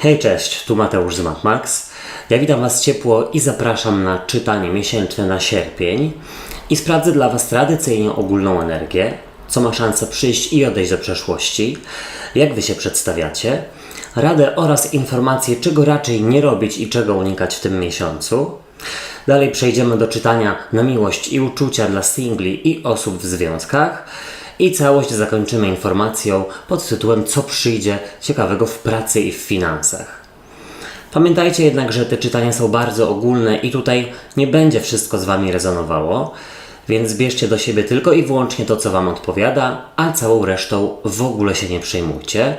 Hej, cześć, tu Mateusz z MatMax. Ja witam Was ciepło i zapraszam na czytanie miesięczne na sierpień i sprawdzę dla Was tradycyjnie ogólną energię, co ma szansę przyjść i odejść do przeszłości, jak Wy się przedstawiacie, radę oraz informacje, czego raczej nie robić i czego unikać w tym miesiącu. Dalej przejdziemy do czytania na miłość i uczucia dla singli i osób w związkach. I całość zakończymy informacją pod tytułem co przyjdzie ciekawego w pracy i w finansach. Pamiętajcie jednak, że te czytania są bardzo ogólne i tutaj nie będzie wszystko z Wami rezonowało, więc bierzcie do siebie tylko i wyłącznie to, co Wam odpowiada, a całą resztą w ogóle się nie przejmujcie.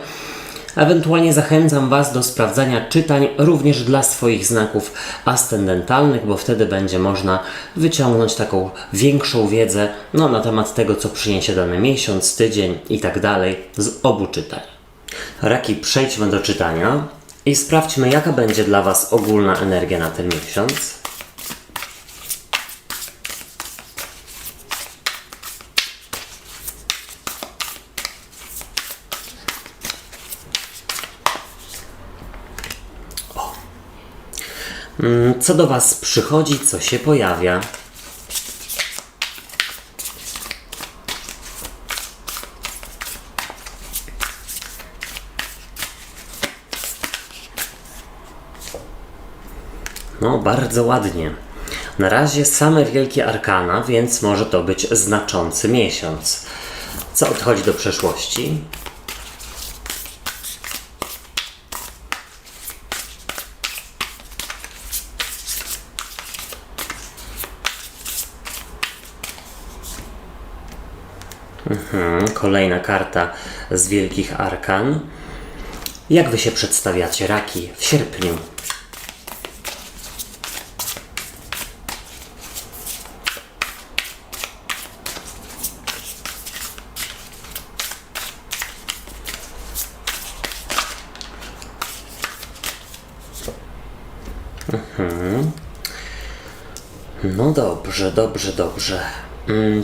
Ewentualnie zachęcam Was do sprawdzania czytań również dla swoich znaków ascendentalnych, bo wtedy będzie można wyciągnąć taką większą wiedzę na temat tego, co przyniesie dany miesiąc, tydzień i tak dalej z obu czytań. Raki, przejdźmy do czytania i sprawdźmy, jaka będzie dla Was ogólna energia na ten miesiąc. Co do Was przychodzi, co się pojawia. No, bardzo ładnie. Na razie same wielkie arkana, więc może to być znaczący miesiąc. Co odchodzi do przeszłości? Kolejna karta z wielkich arkan. Jak Wy się przedstawiacie, Raki, w sierpniu? No dobrze, dobrze.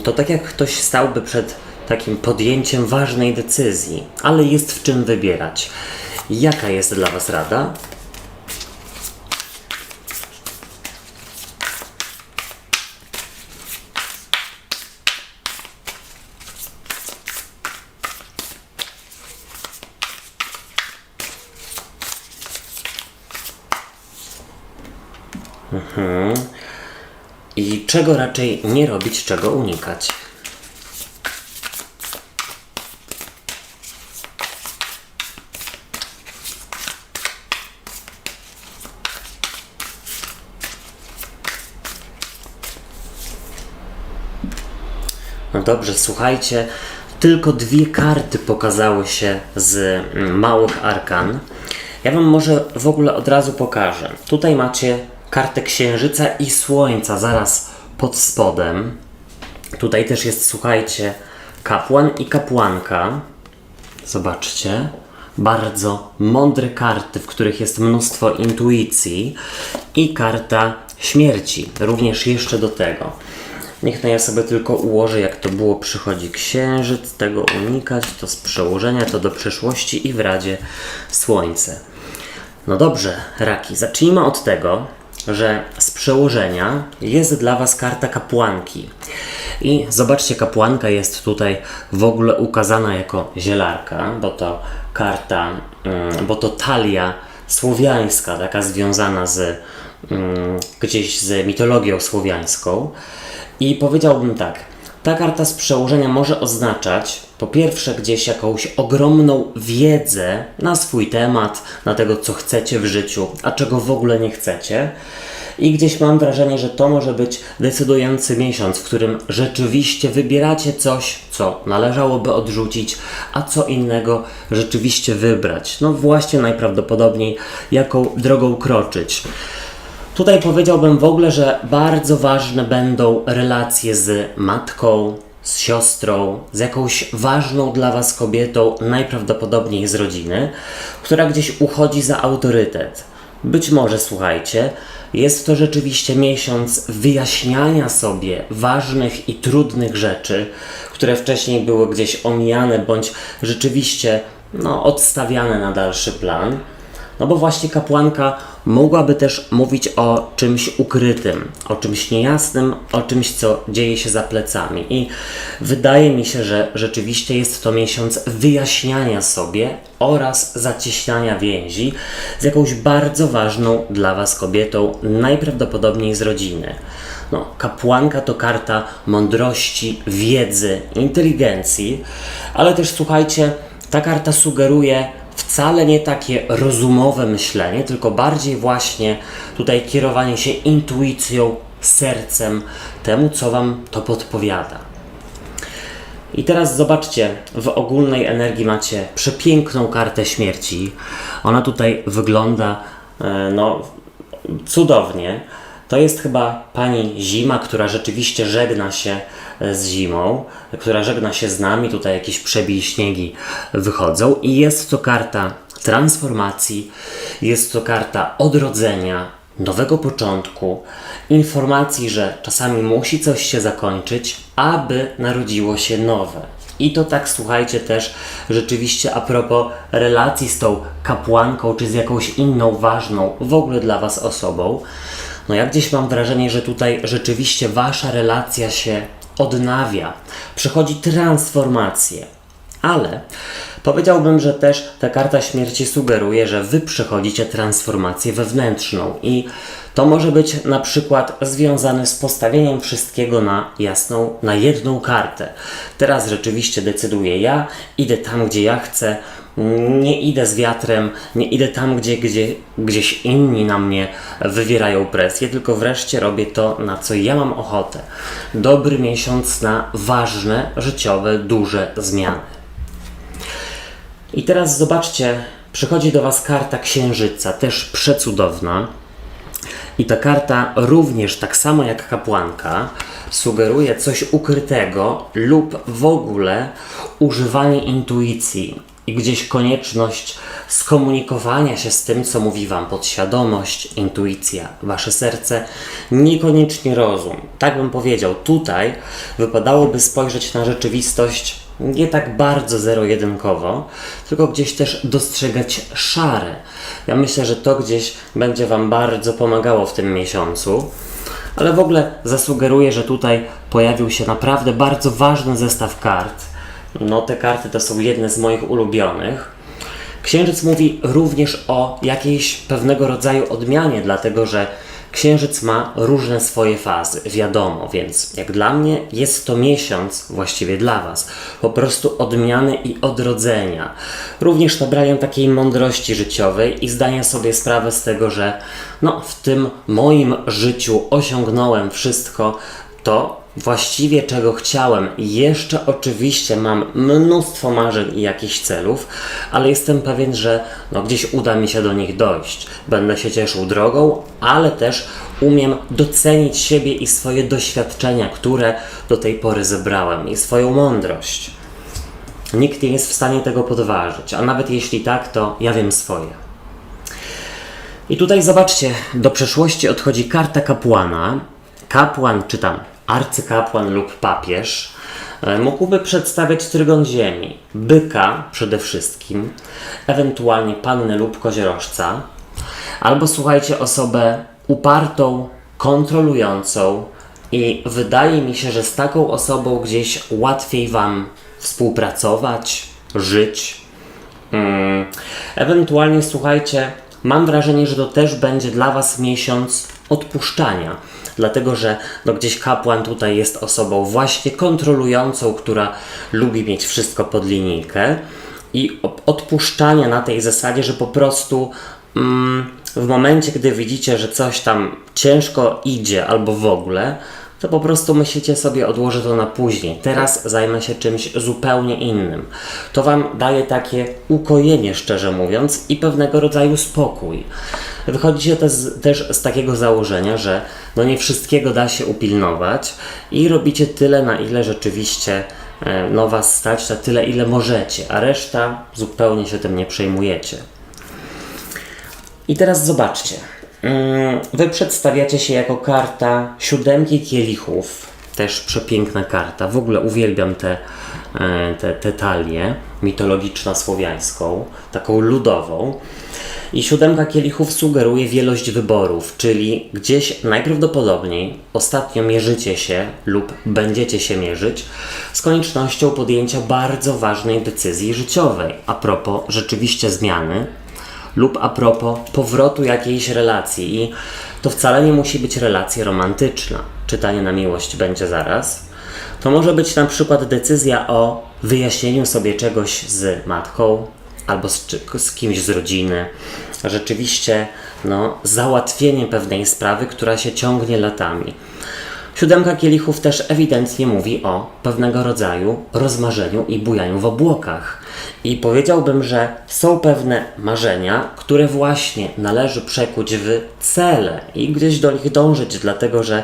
To tak jak ktoś stałby przed takim podjęciem ważnej decyzji, ale jest w czym wybierać. Jaka jest dla Was rada? I czego raczej nie robić, czego unikać? No dobrze, słuchajcie, tylko dwie karty pokazały się z małych arkan. Ja Wam może w ogóle od razu pokażę. Tutaj macie kartę Księżyca i Słońca zaraz pod spodem. Tutaj też jest, słuchajcie, kapłan i kapłanka. Zobaczcie. Bardzo mądre karty, w których jest mnóstwo intuicji. I karta śmierci, również jeszcze do tego. Niech ja sobie tylko ułożę, jak to było. Przychodzi Księżyc, tego unikać, to z przełożenia, to do przeszłości i w Radzie Słońce. No dobrze, Raki, zacznijmy od tego, że z przełożenia jest dla Was karta kapłanki. I zobaczcie, kapłanka jest tutaj w ogóle ukazana jako zielarka, bo to karta, bo to talia słowiańska, taka związana z gdzieś z mitologią słowiańską. I powiedziałbym tak, ta karta z przełożenia może oznaczać po pierwsze gdzieś jakąś ogromną wiedzę na swój temat, na tego, co chcecie w życiu, a czego w ogóle nie chcecie. I gdzieś mam wrażenie, że to może być decydujący miesiąc, w którym rzeczywiście wybieracie coś, co należałoby odrzucić, a co innego rzeczywiście wybrać. No właśnie najprawdopodobniej jaką drogą kroczyć. Tutaj powiedziałbym w ogóle, że bardzo ważne będą relacje z matką, z siostrą, z jakąś ważną dla Was kobietą, najprawdopodobniej z rodziny, która gdzieś uchodzi za autorytet. Być może, słuchajcie, jest to rzeczywiście miesiąc wyjaśniania sobie ważnych i trudnych rzeczy, które wcześniej były gdzieś omijane bądź rzeczywiście odstawiane na dalszy plan. No bo właśnie kapłanka mogłaby też mówić o czymś ukrytym, o czymś niejasnym, o czymś, co dzieje się za plecami. I wydaje mi się, że rzeczywiście jest to miesiąc wyjaśniania sobie oraz zacieśniania więzi z jakąś bardzo ważną dla Was kobietą, najprawdopodobniej z rodziny. No, kapłanka to karta mądrości, wiedzy, inteligencji, ale też słuchajcie, ta karta sugeruje wcale nie takie rozumowe myślenie, tylko bardziej właśnie tutaj kierowanie się intuicją, sercem, temu, co Wam to podpowiada. I teraz zobaczcie, w ogólnej energii macie przepiękną kartę śmierci. Ona tutaj wygląda cudownie. To jest chyba pani Zima, która rzeczywiście żegna się z zimą, która żegna się z nami. Tutaj jakieś przebij śniegi wychodzą i jest to karta transformacji, jest to karta odrodzenia, nowego początku, informacji, że czasami musi coś się zakończyć, aby narodziło się nowe. I to tak, słuchajcie, też rzeczywiście a propos relacji z tą kapłanką, czy z jakąś inną ważną w ogóle dla Was osobą. No ja gdzieś mam wrażenie, że tutaj rzeczywiście Wasza relacja się odnawia, przechodzi transformację. Ale powiedziałbym, że też ta karta śmierci sugeruje, że Wy przechodzicie transformację wewnętrzną i to może być na przykład związane z postawieniem wszystkiego na jedną kartę. Teraz rzeczywiście decyduję ja, idę tam, gdzie ja chcę, nie idę z wiatrem, nie idę tam, gdzieś inni na mnie wywierają presję, tylko wreszcie robię to, na co ja mam ochotę. Dobry miesiąc na ważne, życiowe, duże zmiany. I teraz zobaczcie, przychodzi do Was karta Księżyca, też przecudowna. I ta karta również, tak samo jak kapłanka, sugeruje coś ukrytego lub w ogóle używanie intuicji i gdzieś konieczność skomunikowania się z tym, co mówi Wam podświadomość, intuicja, Wasze serce, niekoniecznie rozum. Tak bym powiedział, tutaj wypadałoby spojrzeć na rzeczywistość nie tak bardzo zero-jedynkowo, tylko gdzieś też dostrzegać szare. Ja myślę, że to gdzieś będzie Wam bardzo pomagało w tym miesiącu, ale w ogóle zasugeruję, że tutaj pojawił się naprawdę bardzo ważny zestaw kart. No te karty to są jedne z moich ulubionych. Księżyc mówi również o jakiejś pewnego rodzaju odmianie, dlatego że Księżyc ma różne swoje fazy, wiadomo, więc jak dla mnie jest to miesiąc, właściwie dla Was, po prostu odmiany i odrodzenia. Również nabrania takiej mądrości życiowej i zdania sobie sprawę z tego, że w tym moim życiu osiągnąłem wszystko to, właściwie czego chciałem. Jeszcze oczywiście mam mnóstwo marzeń i jakichś celów, ale jestem pewien, że gdzieś uda mi się do nich dojść. Będę się cieszył drogą, ale też umiem docenić siebie i swoje doświadczenia, które do tej pory zebrałem, i swoją mądrość. Nikt nie jest w stanie tego podważyć, a nawet jeśli tak, to ja wiem swoje. I tutaj zobaczcie, do przeszłości odchodzi karta kapłana. Kapłan, czy tam arcykapłan lub papież, mógłby przedstawiać trygon ziemi, byka przede wszystkim, ewentualnie pannę lub koziorożca, albo słuchajcie, osobę upartą, kontrolującą, i wydaje mi się, że z taką osobą gdzieś łatwiej Wam współpracować, żyć. Ewentualnie słuchajcie, mam wrażenie, że to też będzie dla Was miesiąc odpuszczania. Dlatego, że gdzieś kapłan tutaj jest osobą właśnie kontrolującą, która lubi mieć wszystko pod linijkę, i odpuszczania na tej zasadzie, że po prostu w momencie, gdy widzicie, że coś tam ciężko idzie albo w ogóle, to po prostu myślicie sobie, odłożę to na później. Teraz zajmę się czymś zupełnie innym. To Wam daje takie ukojenie, szczerze mówiąc, i pewnego rodzaju spokój. Wychodzicie też z takiego założenia, że nie wszystkiego da się upilnować i robicie tyle, na ile rzeczywiście Was stać, na tyle, ile możecie, a reszta zupełnie się tym nie przejmujecie. I teraz zobaczcie. Wy przedstawiacie się jako karta siódemki kielichów. Też przepiękna karta. W ogóle uwielbiam te tę talię mitologiczno-słowiańską, taką ludową. I 7 kielichów sugeruje wielość wyborów, czyli gdzieś najprawdopodobniej ostatnio mierzycie się lub będziecie się mierzyć z koniecznością podjęcia bardzo ważnej decyzji życiowej a propos rzeczywiście zmiany lub a propos powrotu jakiejś relacji. I to wcale nie musi być relacja romantyczna. Czytanie na miłość będzie zaraz. To może być na przykład decyzja o wyjaśnieniu sobie czegoś z matką albo z kimś z rodziny. Rzeczywiście załatwienie pewnej sprawy, która się ciągnie latami. 7 kielichów też ewidentnie mówi o pewnego rodzaju rozmarzeniu i bujaniu w obłokach. I powiedziałbym, że są pewne marzenia, które właśnie należy przekuć w cele i gdzieś do nich dążyć, dlatego że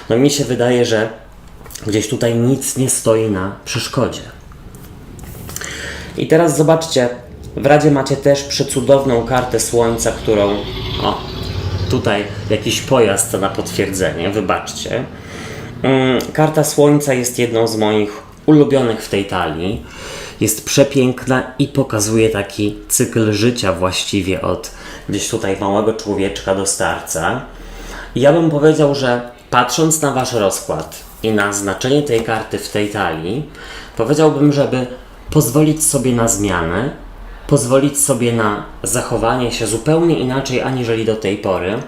mi się wydaje, że gdzieś tutaj nic nie stoi na przeszkodzie. I teraz zobaczcie, w Radzie macie też przecudowną kartę Słońca, którą... tutaj jakiś pojazd na potwierdzenie, wybaczcie. Karta Słońca jest jedną z moich ulubionych w tej talii. Jest przepiękna i pokazuje taki cykl życia właściwie od gdzieś tutaj małego człowieczka do starca. I ja bym powiedział, że patrząc na wasz rozkład i na znaczenie tej karty w tej talii, powiedziałbym, żeby pozwolić sobie na zmianę, pozwolić sobie na zachowanie się zupełnie inaczej aniżeli do tej pory.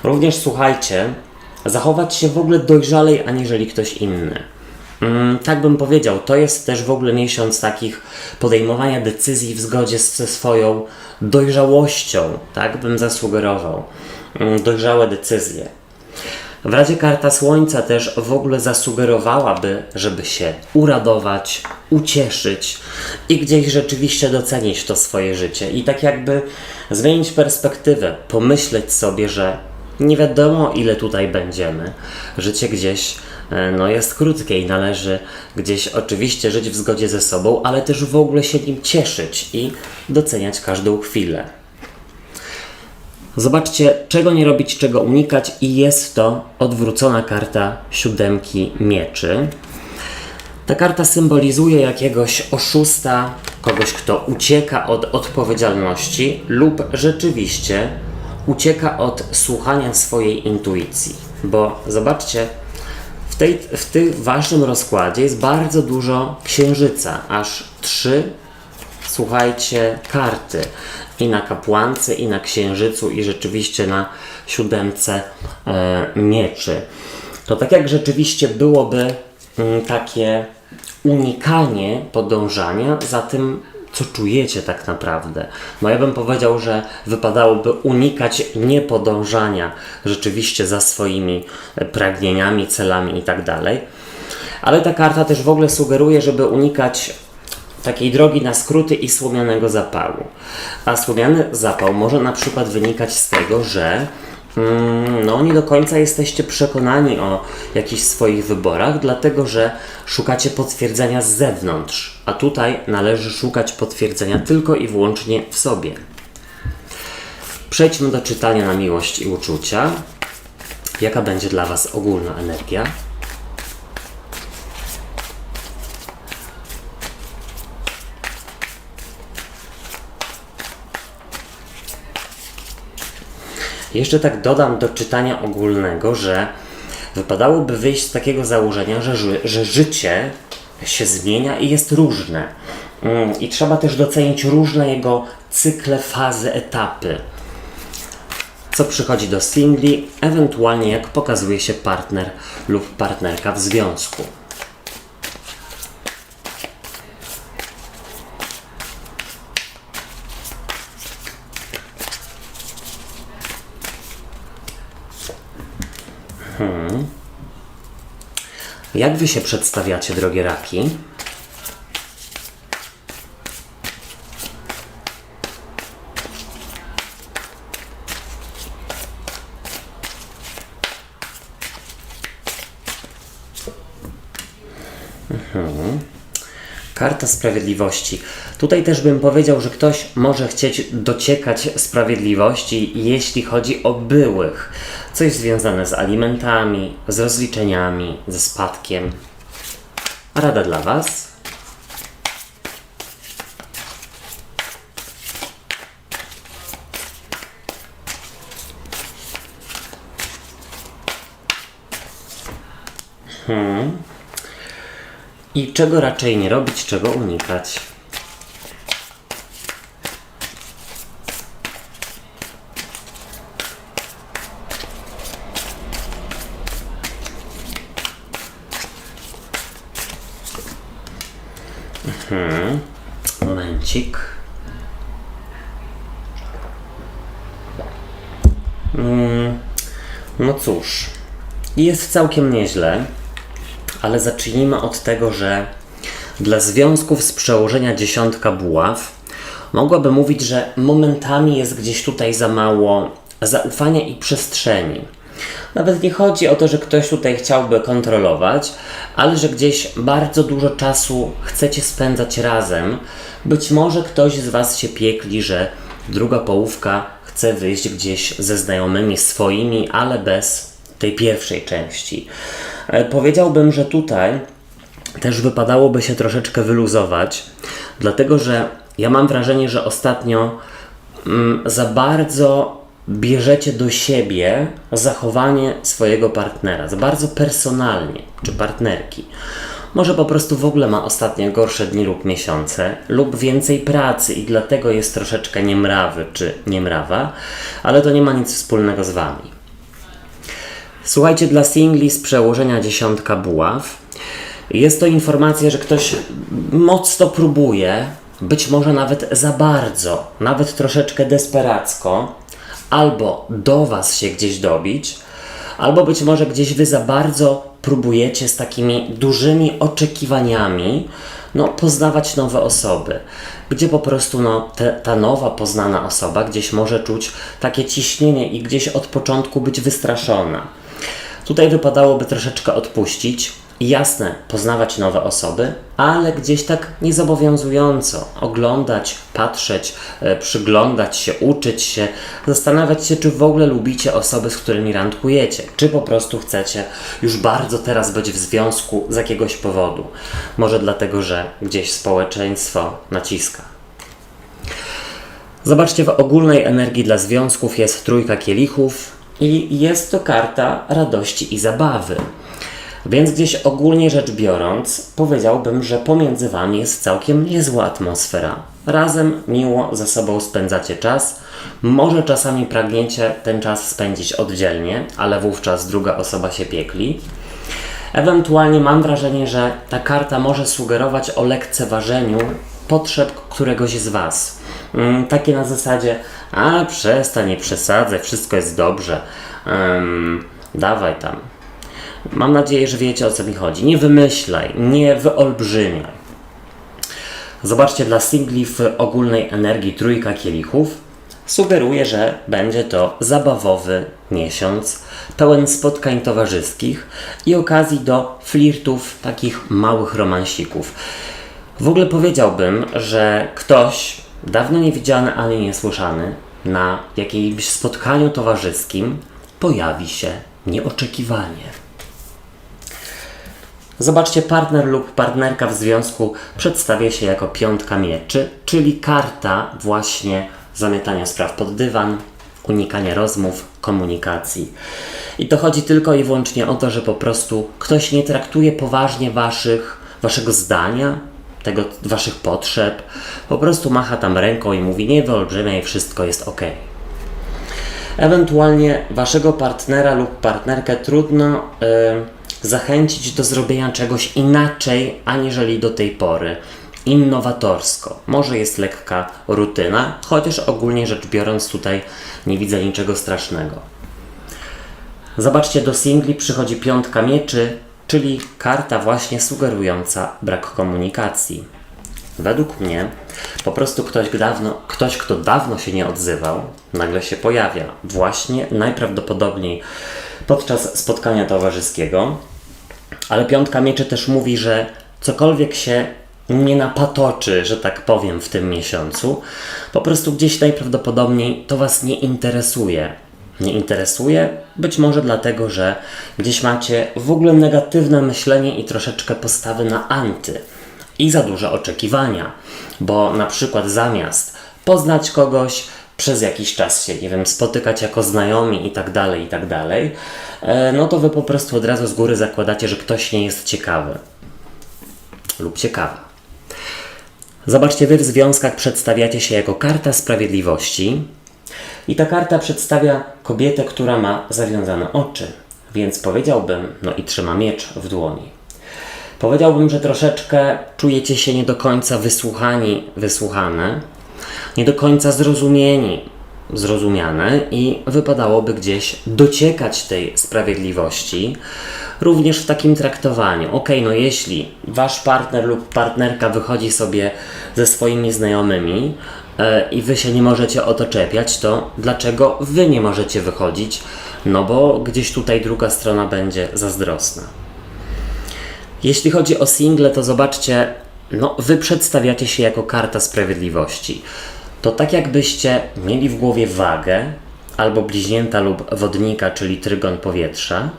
Również słuchajcie, zachować się w ogóle dojrzalej aniżeli ktoś inny. Tak bym powiedział, to jest też w ogóle miesiąc takich podejmowania decyzji w zgodzie ze swoją dojrzałością, tak bym zasugerował. Dojrzałe decyzje. W Radzie karta Słońca też w ogóle zasugerowałaby, żeby się uradować, ucieszyć i gdzieś rzeczywiście docenić to swoje życie i tak jakby zmienić perspektywę, pomyśleć sobie, że nie wiadomo ile tutaj będziemy. Życie gdzieś jest krótkie i należy gdzieś oczywiście żyć w zgodzie ze sobą, ale też w ogóle się nim cieszyć i doceniać każdą chwilę. Zobaczcie, czego nie robić, czego unikać i jest to odwrócona karta 7 mieczy. Ta karta symbolizuje jakiegoś oszusta, kogoś, kto ucieka od odpowiedzialności lub rzeczywiście ucieka od słuchania swojej intuicji. Bo zobaczcie, w tym waszym rozkładzie jest bardzo dużo księżyca, aż 3, słuchajcie, karty. I na kapłance, i na księżycu, i rzeczywiście na 7 mieczy. To tak jak rzeczywiście byłoby takie unikanie podążania za tym, co czujecie tak naprawdę. Ja bym powiedział, że wypadałoby unikać niepodążania rzeczywiście za swoimi pragnieniami, celami i tak dalej. Ale ta karta też w ogóle sugeruje, żeby unikać takiej drogi na skróty i słomianego zapału. A słomiany zapał może na przykład wynikać z tego, że nie do końca jesteście przekonani o jakichś swoich wyborach, dlatego że szukacie potwierdzenia z zewnątrz, a tutaj należy szukać potwierdzenia tylko i wyłącznie w sobie. Przejdźmy do czytania na miłość i uczucia. Jaka będzie dla was ogólna energia? Jeszcze tak dodam do czytania ogólnego, że wypadałoby wyjść z takiego założenia, że życie się zmienia i jest różne. I trzeba też docenić różne jego cykle, fazy, etapy. Co przychodzi do singli, ewentualnie jak pokazuje się partner lub partnerka w związku. Jak wy się przedstawiacie, drogie raki? Karta sprawiedliwości. Tutaj też bym powiedział, że ktoś może chcieć dociekać sprawiedliwości, jeśli chodzi o byłych. Coś związane z alimentami, z rozliczeniami, ze spadkiem. Rada dla was. I czego raczej nie robić, czego unikać. Momencik. No cóż, jest całkiem nieźle, ale zacznijmy od tego, że dla związków z przełożenia 10 buław mogłaby mówić, że momentami jest gdzieś tutaj za mało zaufania i przestrzeni. Nawet nie chodzi o to, że ktoś tutaj chciałby kontrolować, ale że gdzieś bardzo dużo czasu chcecie spędzać razem. Być może ktoś z Was się piekli, że druga połówka chce wyjść gdzieś ze znajomymi swoimi, ale bez tej pierwszej części. Powiedziałbym, że tutaj też wypadałoby się troszeczkę wyluzować, dlatego że ja mam wrażenie, że ostatnio za bardzo bierzecie do siebie zachowanie swojego partnera, za bardzo personalnie, czy partnerki. Może po prostu w ogóle ma ostatnio gorsze dni lub miesiące, lub więcej pracy i dlatego jest troszeczkę niemrawy czy niemrawa, ale to nie ma nic wspólnego z Wami. Słuchajcie, dla singli z przełożenia 10 buław jest to informacja, że ktoś mocno próbuje, być może nawet za bardzo, nawet troszeczkę desperacko, albo do Was się gdzieś dobić, albo być może gdzieś Wy za bardzo próbujecie z takimi dużymi oczekiwaniami poznawać nowe osoby, gdzie po prostu ta nowa poznana osoba gdzieś może czuć takie ciśnienie i gdzieś od początku być wystraszona. Tutaj wypadałoby troszeczkę odpuścić i jasne, poznawać nowe osoby, ale gdzieś tak niezobowiązująco oglądać, patrzeć, przyglądać się, uczyć się, zastanawiać się, czy w ogóle lubicie osoby, z którymi randkujecie, czy po prostu chcecie już bardzo teraz być w związku z jakiegoś powodu. Może dlatego, że gdzieś społeczeństwo naciska. Zobaczcie, w ogólnej energii dla związków jest trójka kielichów i jest to karta radości i zabawy. Więc gdzieś ogólnie rzecz biorąc, powiedziałbym, że pomiędzy Wami jest całkiem niezła atmosfera. Razem miło ze sobą spędzacie czas. Może czasami pragniecie ten czas spędzić oddzielnie, ale wówczas druga osoba się piekli. Ewentualnie mam wrażenie, że ta karta może sugerować o lekceważeniu potrzeb któregoś z Was. Takie na zasadzie, przestań, nie przesadzaj, wszystko jest dobrze, dawaj tam. Mam nadzieję, że wiecie, o co mi chodzi. Nie wymyślaj, nie wyolbrzymiaj. Zobaczcie, dla singli w ogólnej energii trójka kielichów sugeruje, że będzie to zabawowy miesiąc, pełen spotkań towarzyskich i okazji do flirtów, takich małych romansików. W ogóle powiedziałbym, że ktoś dawno niewidziany ani niesłyszany na jakimś spotkaniu towarzyskim pojawi się nieoczekiwanie. Zobaczcie, partner lub partnerka w związku przedstawia się jako piątka mieczy, czyli karta właśnie zamiatania spraw pod dywan, unikania rozmów, komunikacji. I to chodzi tylko i wyłącznie o to, że po prostu ktoś nie traktuje poważnie waszego zdania, waszych potrzeb, po prostu macha tam ręką i mówi, nie wyolbrzymiaj, wszystko jest ok. Ewentualnie waszego partnera lub partnerkę trudno zachęcić do zrobienia czegoś inaczej, aniżeli do tej pory. Innowatorsko. Może jest lekka rutyna, chociaż ogólnie rzecz biorąc tutaj nie widzę niczego strasznego. Zobaczcie, do singli przychodzi piątka mieczy, czyli karta właśnie sugerująca brak komunikacji. Według mnie po prostu ktoś, kto dawno się nie odzywał, nagle się pojawia. Właśnie najprawdopodobniej podczas spotkania towarzyskiego. Ale piątka mieczy też mówi, że cokolwiek się nie napatoczy, że tak powiem, w tym miesiącu, po prostu gdzieś najprawdopodobniej to Was nie interesuje. Nie interesuje? Być może dlatego, że gdzieś macie w ogóle negatywne myślenie i troszeczkę postawy na anty i za duże oczekiwania, bo na przykład zamiast poznać kogoś, przez jakiś czas się, nie wiem, spotykać jako znajomi i tak dalej, no to wy po prostu od razu z góry zakładacie, że ktoś nie jest ciekawy lub ciekawa. Zobaczcie, wy w związkach przedstawiacie się jako karta sprawiedliwości i ta karta przedstawia kobietę, która ma zawiązane oczy, więc powiedziałbym, no i trzyma miecz w dłoni. Powiedziałbym, że troszeczkę czujecie się nie do końca wysłuchane, nie do końca zrozumiane i wypadałoby gdzieś dociekać tej sprawiedliwości, również w takim traktowaniu. No jeśli wasz partner lub partnerka wychodzi sobie ze swoimi znajomymi i wy się nie możecie o to czepiać, to dlaczego wy nie możecie wychodzić? No bo gdzieś tutaj druga strona będzie zazdrosna. Jeśli chodzi o single, to zobaczcie, no wy przedstawiacie się jako karta sprawiedliwości. To tak jakbyście mieli w głowie wagę, albo bliźnięta lub wodnika, czyli trygon powietrza.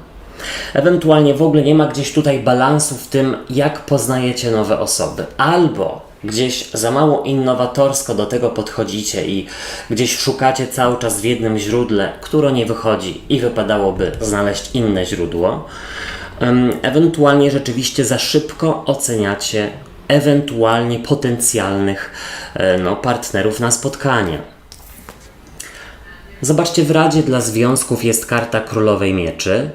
Ewentualnie w ogóle nie ma gdzieś tutaj balansu w tym, jak poznajecie nowe osoby. Albo gdzieś za mało innowatorsko do tego podchodzicie i gdzieś szukacie cały czas w jednym źródle, które nie wychodzi i wypadałoby znaleźć inne źródło. Ewentualnie rzeczywiście za szybko oceniacie ewentualnie potencjalnych partnerów na spotkania. Zobaczcie, w Radzie dla Związków jest karta Królowej Mieczy,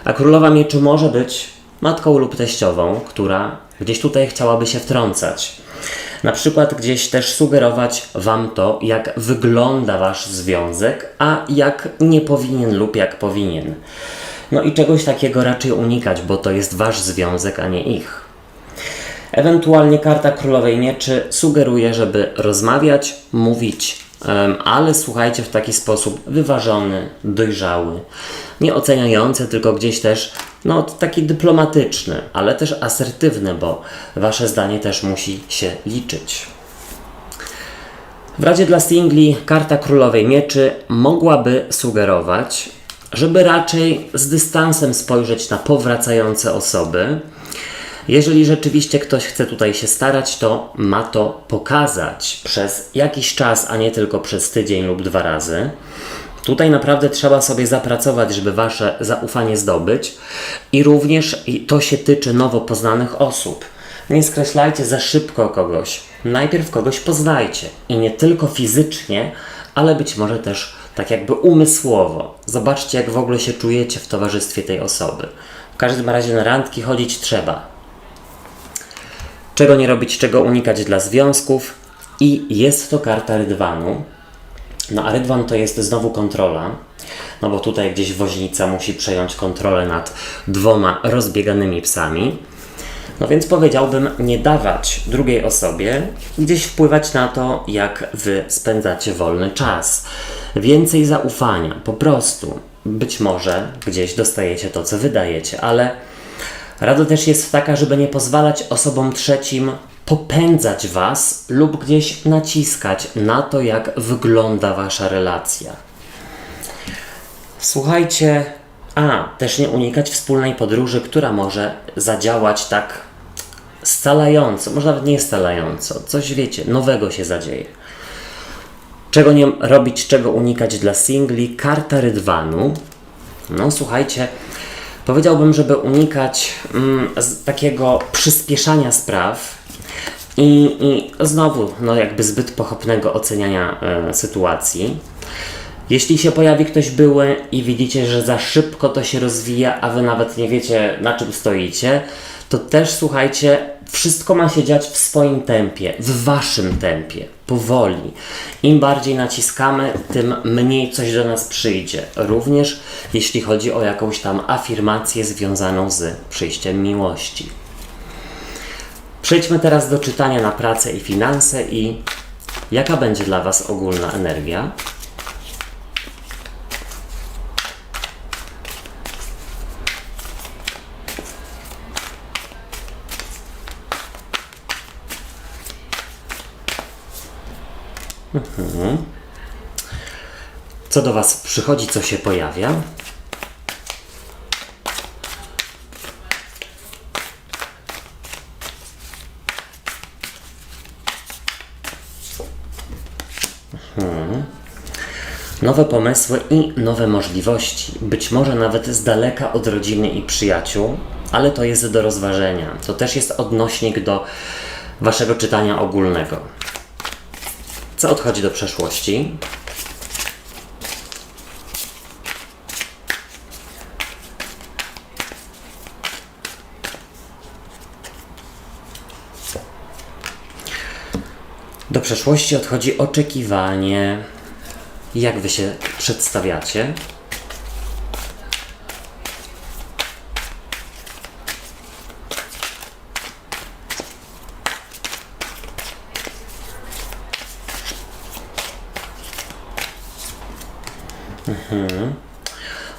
a Królowa Mieczy może być matką lub teściową, która gdzieś tutaj chciałaby się wtrącać. Na przykład gdzieś też sugerować wam to, jak wygląda wasz związek, a jak nie powinien lub jak powinien. No i czegoś takiego raczej unikać, bo to jest wasz związek, a nie ich. Ewentualnie karta Królowej Mieczy sugeruje, żeby rozmawiać, mówić, ale słuchajcie, w taki sposób wyważony, dojrzały, nie oceniający, tylko gdzieś też taki dyplomatyczny, ale też asertywny, bo wasze zdanie też musi się liczyć. W Radzie dla Singli karta Królowej Mieczy mogłaby sugerować, żeby raczej z dystansem spojrzeć na powracające osoby. Jeżeli rzeczywiście ktoś chce tutaj się starać, to ma to pokazać przez jakiś czas, a nie tylko przez tydzień lub 2 razy. Tutaj naprawdę trzeba sobie zapracować, żeby wasze zaufanie zdobyć i również to się tyczy nowo poznanych osób. Nie skreślajcie za szybko kogoś. Najpierw kogoś poznajcie i nie tylko fizycznie, ale być może też tak jakby umysłowo. Zobaczcie, jak w ogóle się czujecie w towarzystwie tej osoby. W każdym razie na randki chodzić trzeba. Czego nie robić, czego unikać dla związków. I jest to karta rydwanu. A rydwan to jest znowu kontrola. Bo tutaj gdzieś woźnica musi przejąć kontrolę nad 2 rozbieganymi psami. Więc powiedziałbym, nie dawać drugiej osobie gdzieś wpływać na to, jak wy spędzacie wolny czas. Więcej zaufania, po prostu. Być może gdzieś dostajecie to, co wydajecie, ale rada też jest taka, żeby nie pozwalać osobom trzecim popędzać was lub gdzieś naciskać na to, jak wygląda wasza relacja. Słuchajcie, też nie unikać wspólnej podróży, która może zadziałać tak scalająco, może nawet nie scalająco, coś wiecie, nowego się zadzieje. Czego nie robić, czego unikać dla singli? Karta rydwanu. Słuchajcie, powiedziałbym, żeby unikać takiego przyspieszania spraw i znowu jakby zbyt pochopnego oceniania sytuacji. Jeśli się pojawi ktoś były i widzicie, że za szybko to się rozwija, a wy nawet nie wiecie, na czym stoicie, to też słuchajcie, wszystko ma się dziać w swoim tempie, w waszym tempie, powoli. Im bardziej naciskamy, tym mniej coś do nas przyjdzie. Również jeśli chodzi o jakąś tam afirmację związaną z przyjściem miłości. Przejdźmy teraz do czytania na pracę i finanse i jaka będzie dla was ogólna energia. Co do was przychodzi, co się pojawia? Nowe pomysły i nowe możliwości, być może nawet z daleka od rodziny i przyjaciół, ale to jest do rozważenia. To też jest odnośnik do waszego czytania ogólnego. Co odchodzi do przeszłości? Do przeszłości odchodzi oczekiwanie. Jak wy się przedstawiacie?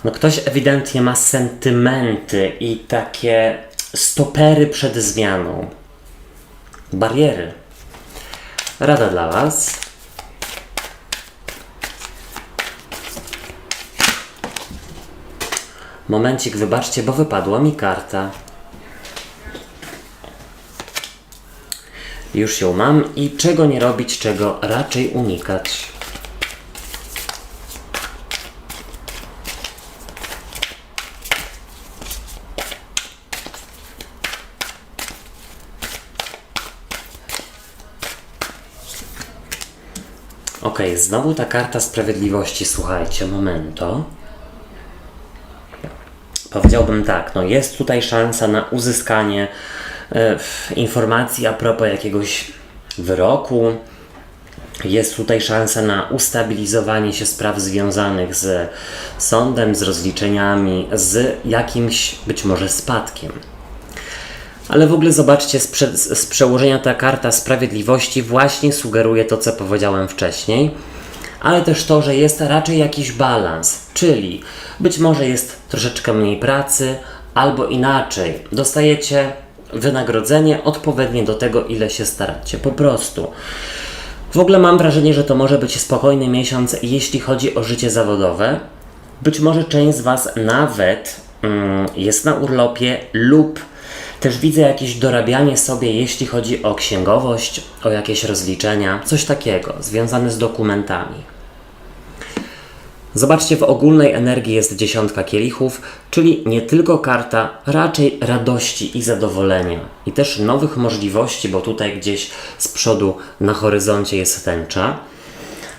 No ktoś ewidentnie ma sentymenty i takie stopery przed zmianą. Bariery. Rada dla was. Momencik, wybaczcie, bo wypadła mi karta. Już ją mam i czego nie robić, czego raczej unikać. Ok, znowu ta karta sprawiedliwości, słuchajcie, momento. Powiedziałbym tak, no jest tutaj szansa na uzyskanie informacji a propos jakiegoś wyroku. Jest tutaj szansa na ustabilizowanie się spraw związanych z sądem, z rozliczeniami, z jakimś być może spadkiem. Ale w ogóle zobaczcie, z przełożenia ta karta sprawiedliwości właśnie sugeruje to, co powiedziałem wcześniej, ale też to, że jest raczej jakiś balans, czyli być może jest troszeczkę mniej pracy, albo inaczej, dostajecie wynagrodzenie odpowiednie do tego, ile się staracie, po prostu. W ogóle mam wrażenie, że to może być spokojny miesiąc, jeśli chodzi o życie zawodowe. Być może część z was nawet jest na urlopie lub też widzę jakieś dorabianie sobie, jeśli chodzi o księgowość, o jakieś rozliczenia, coś takiego, związane z dokumentami. Zobaczcie, w ogólnej energii jest 10 kielichów, czyli nie tylko karta raczej radości i zadowolenia. I też nowych możliwości, bo tutaj gdzieś z przodu na horyzoncie jest tęcza.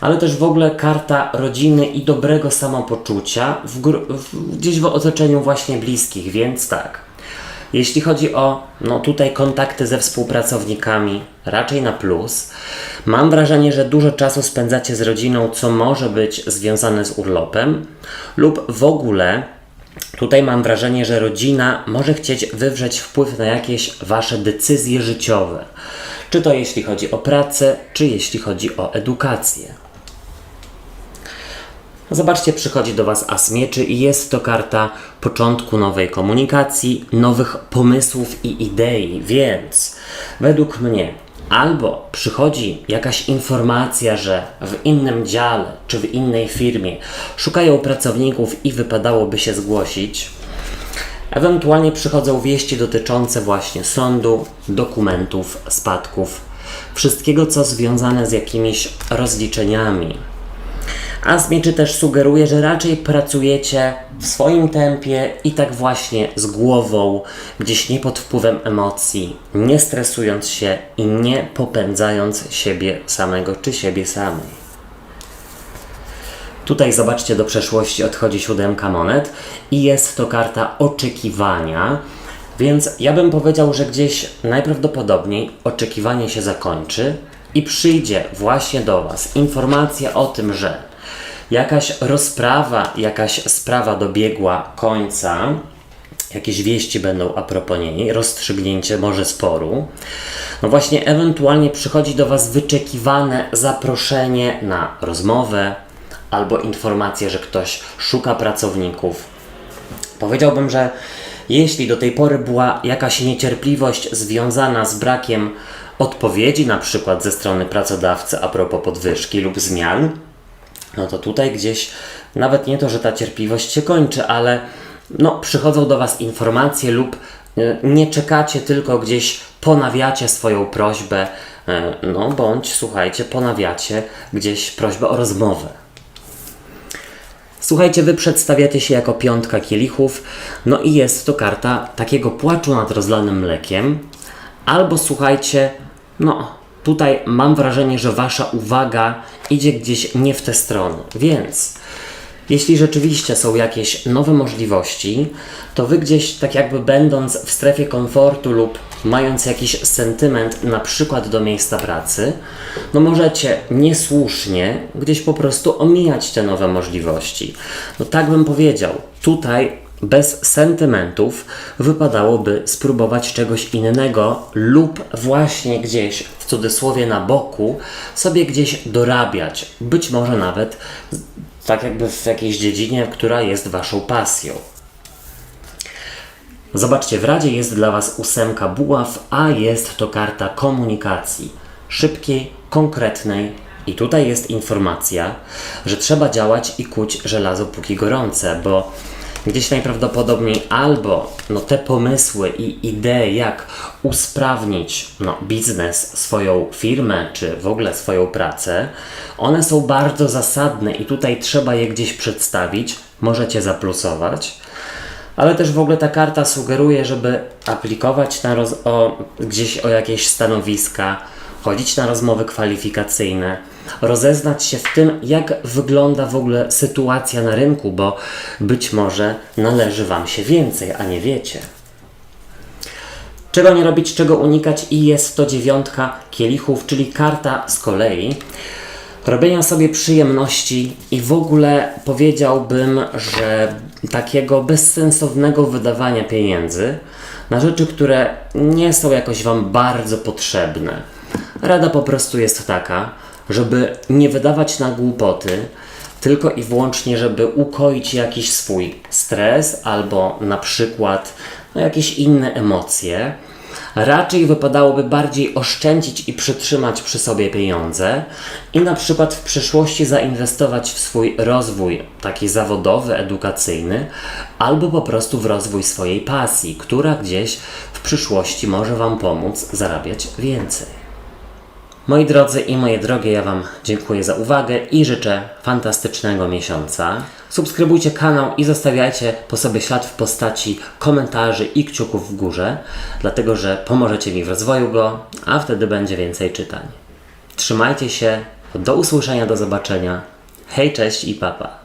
Ale też w ogóle karta rodziny i dobrego samopoczucia gdzieś w otoczeniu właśnie bliskich, więc tak. Jeśli chodzi o tutaj kontakty ze współpracownikami, raczej na plus. Mam wrażenie, że dużo czasu spędzacie z rodziną, co może być związane z urlopem, lub w ogóle tutaj mam wrażenie, że rodzina może chcieć wywrzeć wpływ na jakieś wasze decyzje życiowe. Czy to jeśli chodzi o pracę, czy jeśli chodzi o edukację. Zobaczcie, przychodzi do was As Mieczy i jest to karta początku nowej komunikacji, nowych pomysłów i idei, więc według mnie albo przychodzi jakaś informacja, że w innym dziale czy w innej firmie szukają pracowników i wypadałoby się zgłosić, ewentualnie przychodzą wieści dotyczące właśnie sądu, dokumentów, spadków, wszystkiego co związane z jakimiś rozliczeniami. As Mieczy też sugeruje, że raczej pracujecie w swoim tempie i tak właśnie z głową, gdzieś nie pod wpływem emocji, nie stresując się i nie popędzając siebie samego czy siebie samej. Tutaj zobaczcie, do przeszłości odchodzi 7 monet i jest to karta oczekiwania, więc ja bym powiedział, że gdzieś najprawdopodobniej oczekiwanie się zakończy i przyjdzie właśnie do was informacja o tym, że jakaś rozprawa, jakaś sprawa dobiegła końca, jakieś wieści będą a propos niej, rozstrzygnięcie może sporu. No właśnie, ewentualnie przychodzi do was wyczekiwane zaproszenie na rozmowę albo informacja, że ktoś szuka pracowników. Powiedziałbym, że jeśli do tej pory była jakaś niecierpliwość związana z brakiem odpowiedzi, na przykład ze strony pracodawcy a propos podwyżki lub zmian, no to tutaj gdzieś, nawet nie to, że ta cierpliwość się kończy, ale przychodzą do was informacje lub nie czekacie, tylko gdzieś ponawiacie swoją prośbę, bądź słuchajcie, ponawiacie gdzieś prośbę o rozmowę. Słuchajcie, wy przedstawiacie się jako piątka kielichów, no i jest to karta takiego płaczu nad rozlanym mlekiem. Albo słuchajcie, no tutaj mam wrażenie, że wasza uwaga idzie gdzieś nie w tę stronę, więc jeśli rzeczywiście są jakieś nowe możliwości, to wy gdzieś tak jakby będąc w strefie komfortu lub mając jakiś sentyment na przykład do miejsca pracy, no możecie niesłusznie gdzieś po prostu omijać te nowe możliwości. No tak bym powiedział, tutaj bez sentymentów wypadałoby spróbować czegoś innego lub właśnie gdzieś w cudzysłowie na boku sobie gdzieś dorabiać, być może nawet tak jakby w jakiejś dziedzinie, która jest waszą pasją. Zobaczcie, w Radzie jest dla was 8 buław, a jest to karta komunikacji. Szybkiej, konkretnej i tutaj jest informacja, że trzeba działać i kuć żelazo póki gorące, bo gdzieś najprawdopodobniej albo te pomysły i idee, jak usprawnić biznes, swoją firmę, czy w ogóle swoją pracę, one są bardzo zasadne i tutaj trzeba je gdzieś przedstawić, możecie zaplusować, ale też w ogóle ta karta sugeruje, żeby aplikować gdzieś o jakieś stanowiska, chodzić na rozmowy kwalifikacyjne, rozeznać się w tym, jak wygląda w ogóle sytuacja na rynku, bo być może należy wam się więcej, a nie wiecie. Czego nie robić, czego unikać i jest to 9 kielichów, czyli karta z kolei robienia sobie przyjemności i w ogóle powiedziałbym, że takiego bezsensownego wydawania pieniędzy na rzeczy, które nie są jakoś wam bardzo potrzebne. Rada po prostu jest taka, żeby nie wydawać na głupoty, tylko i wyłącznie, żeby ukoić jakiś swój stres albo na przykład jakieś inne emocje. Raczej wypadałoby bardziej oszczędzić i przytrzymać przy sobie pieniądze i na przykład w przyszłości zainwestować w swój rozwój taki zawodowy, edukacyjny albo po prostu w rozwój swojej pasji, która gdzieś w przyszłości może wam pomóc zarabiać więcej. Moi drodzy i moje drogie, ja wam dziękuję za uwagę i życzę fantastycznego miesiąca. Subskrybujcie kanał i zostawiajcie po sobie ślad w postaci komentarzy i kciuków w górze, dlatego że pomożecie mi w rozwoju go, a wtedy będzie więcej czytań. Trzymajcie się, do usłyszenia, do zobaczenia. Hej, cześć i papa.